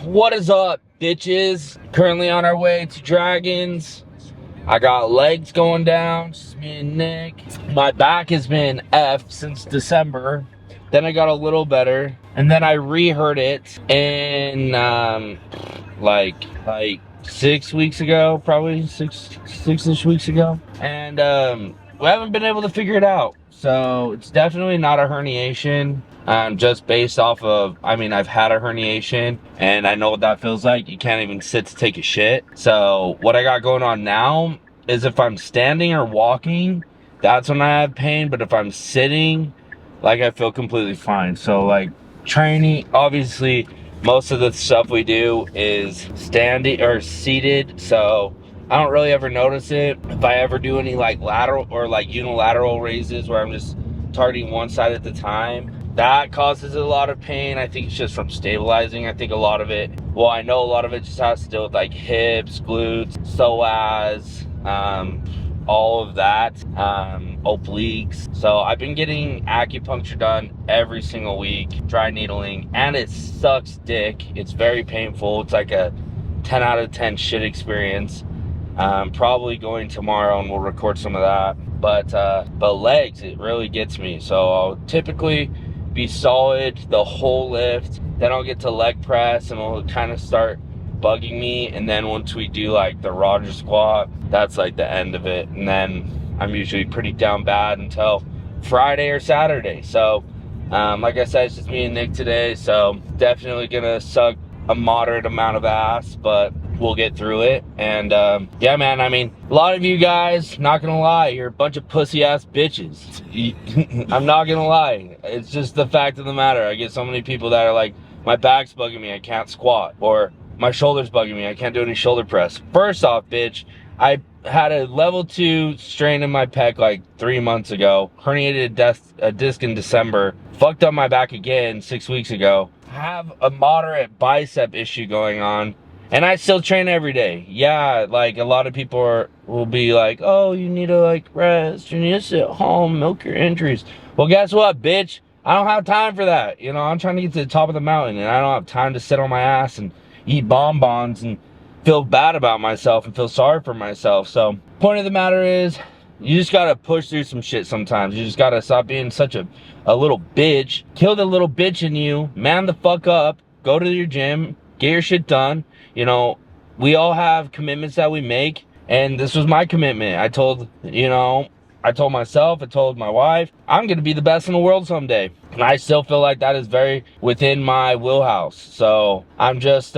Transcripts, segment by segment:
What is up, bitches? Currently on our way to Dragons. I got legs going down, just me and Nick. My back has been F since December. Then I got a little better, and then I re-hurt it in like 6 weeks ago, probably six-ish weeks ago, and we haven't been able to figure it out. So it's definitely not a herniation. Just based off of, I mean, I've had a herniation and I know what that feels like. You can't even sit to take a shit. So what I got going on now is if I'm standing or walking, that's when I have pain. But if I'm sitting, like, I feel completely fine. So like training, obviously most of the stuff we do is standing or seated. So I don't really ever notice it. If I ever do any like lateral or like unilateral raises where I'm just targeting one side at the time, that causes a lot of pain. I think it's just from stabilizing. I think a lot of it, well, I know a lot of it just has to do with like hips, glutes, psoas, all of that, obliques. So I've been getting acupuncture done every single week, dry needling, and it sucks dick. It's very painful. It's like a 10 out of 10 shit experience. Probably going tomorrow and we'll record some of that. But legs, it really gets me. So I'll typically be solid the whole lift, then I'll get to leg press and it'll kind of start bugging me, and then once we do like the Roger squat, that's like the end of it, and then I'm usually pretty down bad until Friday or Saturday. So like I said, it's just me and Nick today, so definitely gonna suck a moderate amount of ass, but we'll get through it. And yeah, man, I mean, a lot of you guys, not gonna lie, you're a bunch of pussy ass bitches. I'm not gonna lie, it's just the fact of the matter. I get so many people that are like, my back's bugging me, I can't squat, or my shoulder's bugging me, I can't do any shoulder press. First off, bitch, I had a level 2 strain in my pec like 3 months ago, herniated a disc in December, fucked up my back again 6 weeks ago, have a moderate bicep issue going on, and I still train every day. Yeah, like a lot of people will be like, oh, you need to like rest, you need to sit home, milk your injuries. Well, guess what, bitch? I don't have time for that. You know, I'm trying to get to the top of the mountain, and I don't have time to sit on my ass and eat bonbons and feel bad about myself and feel sorry for myself. So point of the matter is, you just gotta push through some shit sometimes. You just gotta stop being such a little bitch. Kill the little bitch in you, man the fuck up, go to your gym, get your shit done. You know, we all have commitments that we make, and this was my commitment. I told myself, I told my wife, I'm gonna be the best in the world someday. And I still feel like that is very within my wheelhouse. So I'm just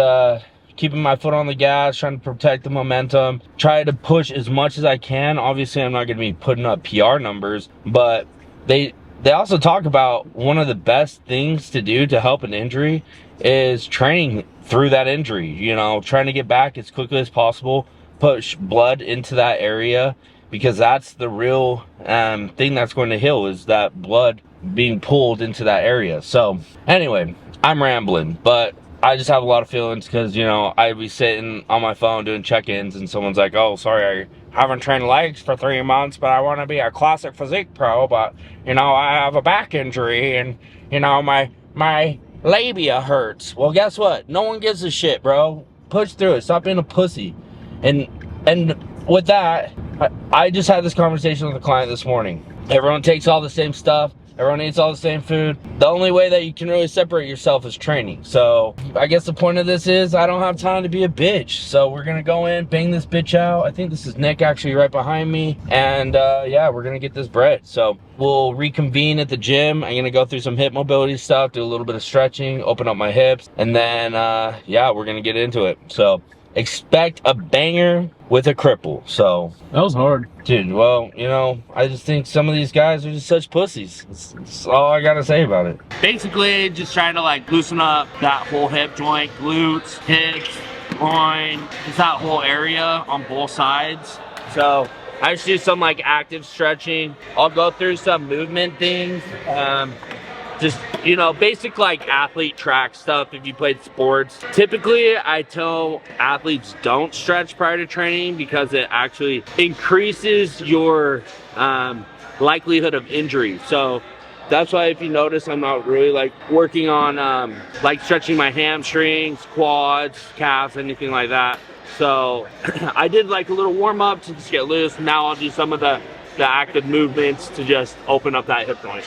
keeping my foot on the gas, trying to protect the momentum, try to push as much as I can. Obviously, I'm not gonna be putting up PR numbers, but they also talk about one of the best things to do to help an injury is training through that injury. You know, trying to get back as quickly as possible, push blood into that area, because that's the real thing that's going to heal, is that blood being pulled into that area. So anyway, I'm rambling, but I just have a lot of feelings because, you know, I'd be sitting on my phone doing check-ins and someone's like, oh, sorry, I haven't trained legs for 3 months, but I want to be a classic physique pro, but, you know, I have a back injury and, you know, my labia hurts. Well, guess what? No one gives a shit, bro. Push through it. Stop being a pussy. And with that, I just had this conversation with a client this morning. Everyone takes all the same stuff. Everyone eats all the same food. The only way that you can really separate yourself is training. So I guess the point of this is I don't have time to be a bitch. So we're gonna go in, bang this bitch out. I think this is Nick actually right behind me. And yeah, we're gonna get this bread. So we'll reconvene at the gym. I'm gonna go through some hip mobility stuff, do a little bit of stretching, open up my hips, and then yeah, we're gonna get into it. So expect a banger with a cripple. So that was hard, dude. Well, you know, I just think some of these guys are just such pussies. That's all I gotta say about it. Basically, just trying to like loosen up that whole hip joint, glutes, hips, groin, just that whole area on both sides. So I just do some like active stretching. I'll go through some movement things. Just, you know, basic like athlete track stuff if you played sports. Typically, I tell athletes don't stretch prior to training because it actually increases your likelihood of injury. So That's why if you notice, I'm not really like working on like stretching my hamstrings, quads, calves, anything like that. So I did like a little warm up to just get loose. Now I'll do some of the active movements to just open up that hip joint.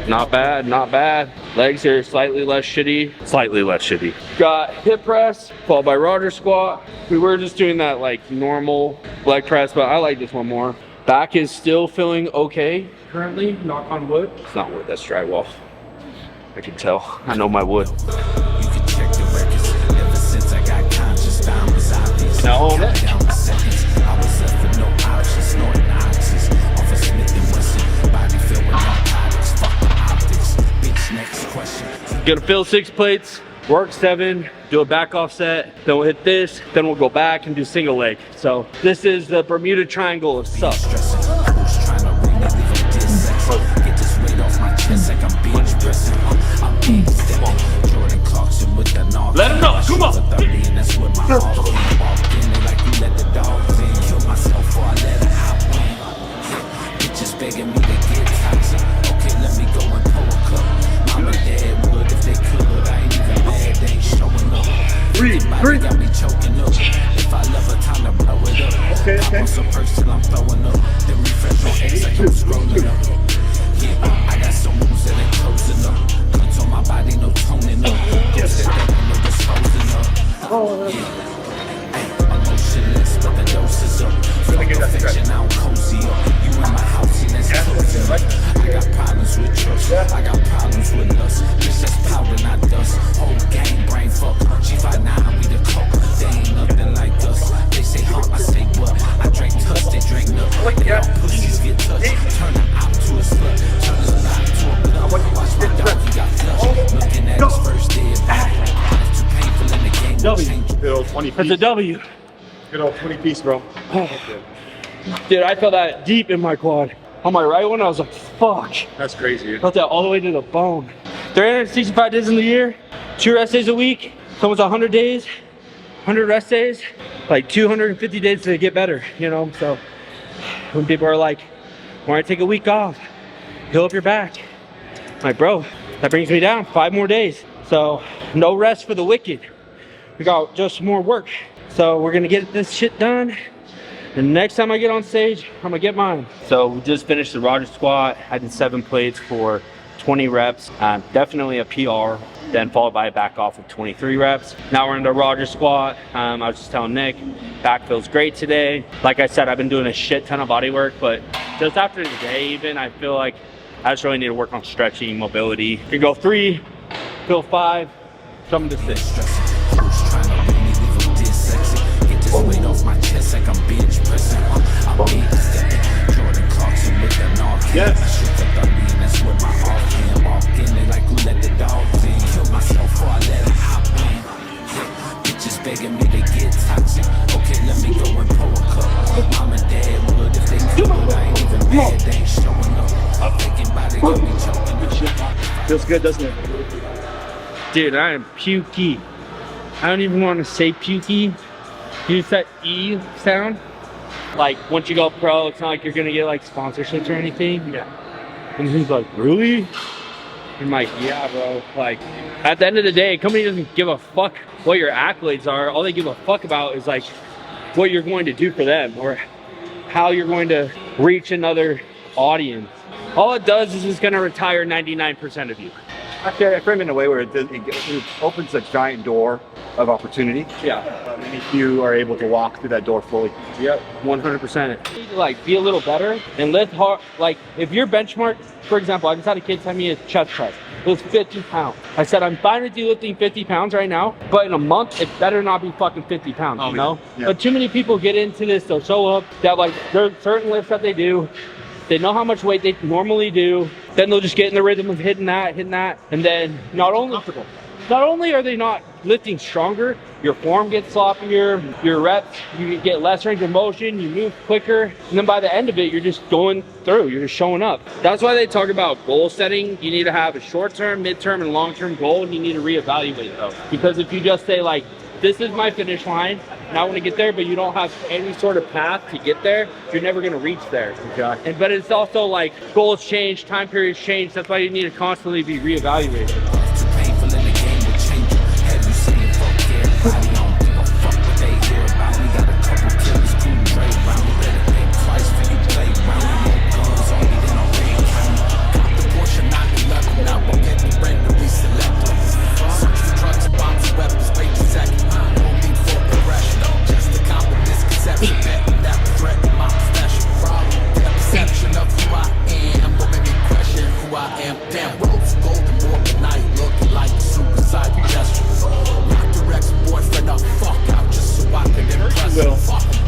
Not bad, not bad. Legs are slightly less shitty. Slightly less shitty. Got hip press, followed by Roger squat. We were just doing that like normal leg press, but I like this one more. Back is still feeling okay currently, knock on wood. It's not wood, that's drywall. I can tell, I know my wood. No, gonna fill 6 plates, work 7, do a back offset, then we'll hit this, then we'll go back and do single leg. So this is the Bermuda Triangle of suck. Let him know, come on! Breathe. Got me choking up. If I love a time to blow it up. Okay. I want some perks till I'm throwing up. Then refresh on X like I'm scrolling up. Yeah, I got some moves that ain't closing up. Cuts on my body, no toning up. Yes. No disposing up. Oh. Yeah. Ay, emotionless, but the dose is up. Fuck perfection, I don't cozy up. You in my house, and that's cozy up. I got problems with trust. I got problems with lust. It's just powder, not dust. Whole game, brain fuck. She 5'9", we the coke. They ain't nothing like us. They say hump, I say what? I drink tuss, they drink nut. They all pussies get touched. Turn her out to a slut. Turn her out to a blood. Watch my dog, he got flushed. Looking at his first day of life. Too painful in the game. W. Good old 20 piece. That's a W. Good old 20 piece, bro. Dude, I felt that deep in my quad. On my right one, I was like, fuck. That's crazy. Felt that all the way to the bone. 365 days in the year, 2 rest days a week. It's almost 100 days, 100 rest days, like 250 days to get better, you know? So when people are like, why don't I take a week off, heal up your back? I'm like, bro, that brings me down 5 more days. So no rest for the wicked. We got just more work. So we're gonna get this shit done. And next time I get on stage, I'm gonna get mine. So we just finished the Roger squat. I did 7 plates for 20 reps. Definitely a PR. Then followed by a back off of 23 reps. Now we're into Roger squat. I was just telling Nick, back feels great today. Like I said, I've been doing a shit ton of body work, but just after today even, I feel like I just really need to work on stretching, mobility. You can go 3, feel 5, something to 6. Weight off my chest like I'm bench pressing. I'm big stepping. Jordan Clarkson with the knock. Yes. I shoot the 30 and that's where my heart can walk in. They like who let the dogs in. Kill myself before I let it hop in. Bitches begging me to get toxic. Okay, let me go and pour a cup. Mom and dad would if they could. I ain't even mad, they ain't showing up. I'm thinking about it, got me choking up. Feels good, doesn't it? Dude, I am pukey. I don't even want to say pukey. Use that E sound. Like once you go pro, it's not like you're gonna get like sponsorships or anything. Yeah. And he's like, really? I'm like, yeah, bro. Like at the end of the day, a company doesn't give a fuck what your accolades are. All they give a fuck about is like what you're going to do for them or how you're going to reach another audience. All it does is it's gonna retire 99% of you. Actually, I frame it in a way where it opens a giant door of opportunity. Yeah. And if you are able to walk through that door fully. Yep, 100%. You need to like be a little better and lift hard. Like if your benchmark, for example, I just had a kid tell me his chest press. It was 50 pounds. I said, I'm fine with you lifting 50 pounds right now, but in a month, it better not be fucking 50 pounds, you know? Yeah. But too many people get into this, they'll show up, that like, there's certain lifts that they do, they know how much weight they normally do, then they'll just get in the rhythm of hitting that, and then not only are they not lifting stronger, your form gets sloppier, your reps, you get less range of motion, you move quicker, and then by the end of it, you're just going through, you're just showing up. That's why they talk about goal setting. You need to have a short-term, mid-term, and long-term goal, and you need to reevaluate those. Because if you just say like, this is my finish line, and I want to get there, but you don't have any sort of path to get there, you're never going to reach there. Exactly. But it's also like goals change, time periods change. That's why you need to constantly be reevaluated.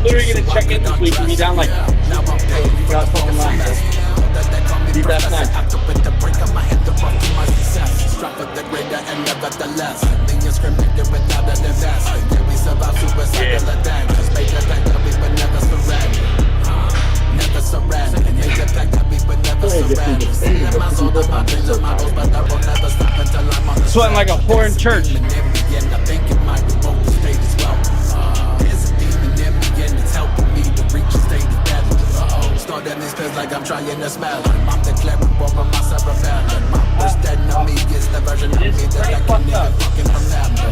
Literally gonna check in this week and be down like deep that snack. Sweating like a whore in church. Like I'm trying to smell. I'm declaring war on my cerebellum. My worst enemy is the version of me that I can even fucking remember.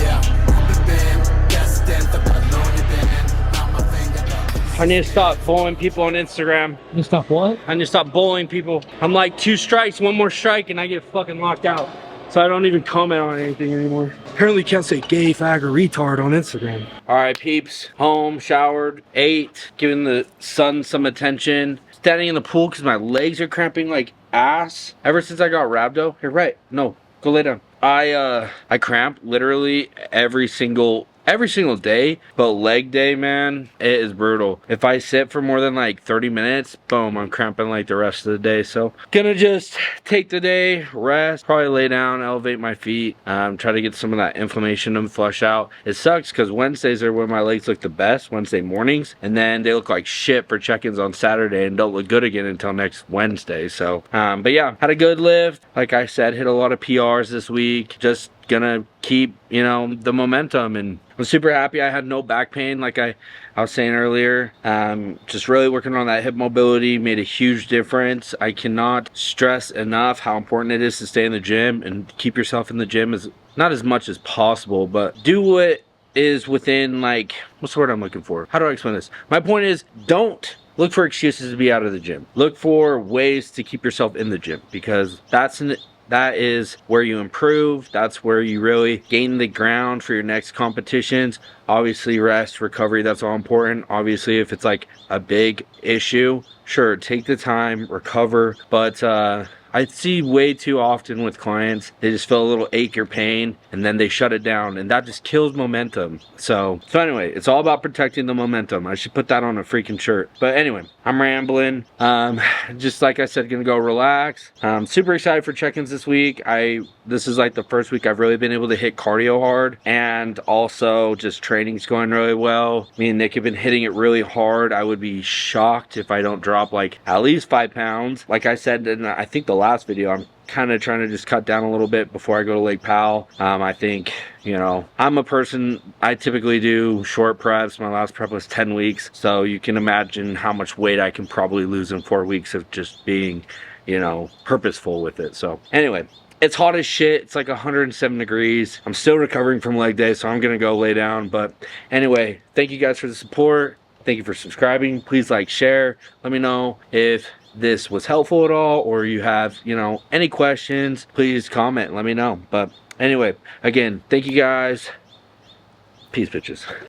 Yeah, we've been destined for the lonely band. I'm a finger. I need to stop bullying people on Instagram. You stop what? I need to stop bullying people. I'm like 2 strikes, 1 more strike, and I get fucking locked out. So I don't even comment on anything anymore. Apparently can't say gay, fag, or retard on Instagram. All right, peeps. Home, showered, ate, giving the sun some attention. Standing in the pool because my legs are cramping like ass. Ever since I got rhabdo. Here, right. No, go lay down. I cramp literally every single day, but leg day, man, it is brutal. If I sit for more than like 30 minutes, boom, I'm cramping like the rest of the day. So gonna just take the day, rest, probably lay down, elevate my feet, try to get some of that inflammation and flush out. It sucks because Wednesdays are when my legs look the best, Wednesday mornings, and then they look like shit for check-ins on Saturday and don't look good again until next Wednesday. So but yeah, had a good lift. Like I said, hit a lot of PRs this week. Just gonna keep, you know, the momentum, and I'm super happy. I had no back pain like I was saying earlier. Just really working on that hip mobility made a huge difference. I cannot stress enough how important it is to stay in the gym and keep yourself in the gym, as not as much as possible, but do what is within, like, what's the word I'm looking for? How do I explain this? My point is, don't look for excuses to be out of the gym. Look for ways to keep yourself in the gym, because that is where you improve. That's where you really gain the ground for your next competitions. Obviously, rest, recovery, that's all important. Obviously, if it's like a big issue, sure, take the time, recover. But I see way too often with clients, they just feel a little ache or pain and then they shut it down, and that just kills momentum. So anyway, it's all about protecting the momentum. I should put that on a freaking shirt. But anyway, I'm rambling. Just like I said, gonna go relax. Super excited for check-ins this week. This is like the first week I've really been able to hit cardio hard, and also just training's going really well. Me and Nick have been hitting it really hard. I would be shocked if I don't drop like at least 5 pounds. Like I said in I think the last video, I'm kind of trying to just cut down a little bit before I go to Lake Powell. I think, you know, I'm a person, I typically do short preps. My last prep was 10 weeks. So you can imagine how much weight I can probably lose in 4 weeks of just being, you know, purposeful with it. So anyway, it's hot as shit. It's like 107 degrees. I'm still recovering from leg day, so I'm gonna go lay down. But anyway, thank you guys for the support. Thank you for subscribing. Please like, share. Let me know if this was helpful at all, or you have, you know, any questions. Please comment, let me know. But anyway, again, thank you guys. Peace, bitches.